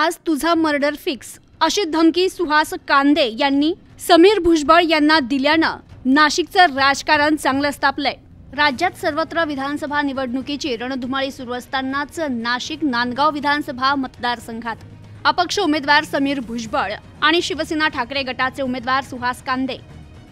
आज तुझा murder fix अशी धमकी सुहास कांदे यांनी समीर भुजबळ यांना दिल्यानं नाशिकचं राजकारण चांगलंच तापलंय। राज्यात सर्वत्र विधानसभा निवडणुकीची रणधुमाळी सुरू असतानाच नाशिक नांदगाव विधानसभा मतदारसंघात अपक्ष उमेदवार समीर भुजबळ आणि शिवसेना ठाकरे गटाचे उमेदवार सुहास कांदे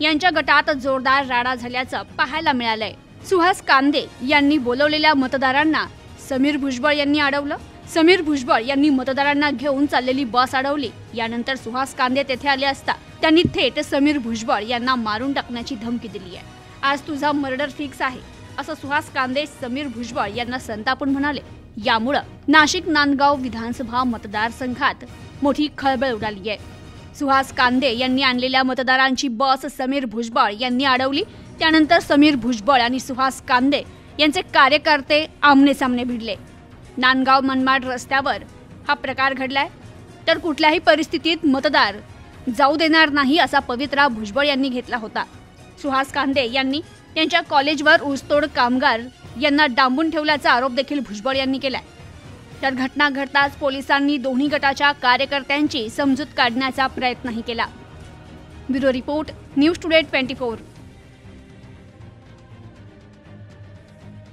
यांच्या गटात जोरदार राडा झाल्याचं पाहायला मिळालंय। सुहास कांदे यांनी बोलवलेल्या मतदारांना समीर भुजबळ यांनी अडवलं। समीर भुजबळ यांनी मतदारांना घेऊन चाललेली बस अडवली। यानंतर सुहास कांदे तेथे आले असता त्यांनी थेट समीर भुजबळ यांना मारून टाकण्याची धमकी दिली आहे। आज तुझा मर्डर फिक्स आहे असं सुहास कांदे समीर भुजबळ यांना संतापून म्हणाले। यामुळे नाशिक नांदगाव विधानसभा मतदारसंघात मोठी खळबळ उडाली आहे। सुहास कांदे यांनी आणलेल्या मतदारांची बस समीर भुजबळ यांनी अडवली। त्यानंतर समीर भुजबळ आणि सुहास कांदे यांचे कार्यकर्ते आमने सामने भिडले। नांदगाव मनमाड रस्त्यावर हा प्रकार घडलाय। तर कुठल्याही परिस्थितीत मतदार जाऊ देणार नाही असा पवित्रा भुजबळ यांनी घेतला होता। सुहास कांदे यांनी त्यांच्या कॉलेजवर ऊसतोड कामगार यांना डांबून ठेवल्याचा आरोप देखील भुजबळ यांनी केलाय। तर घटना घडताच पोलिसांनी दोन्ही गटाच्या कार्यकर्त्यांची समजूत काढण्याचा प्रयत्नही केला। Bureau report, news today 24।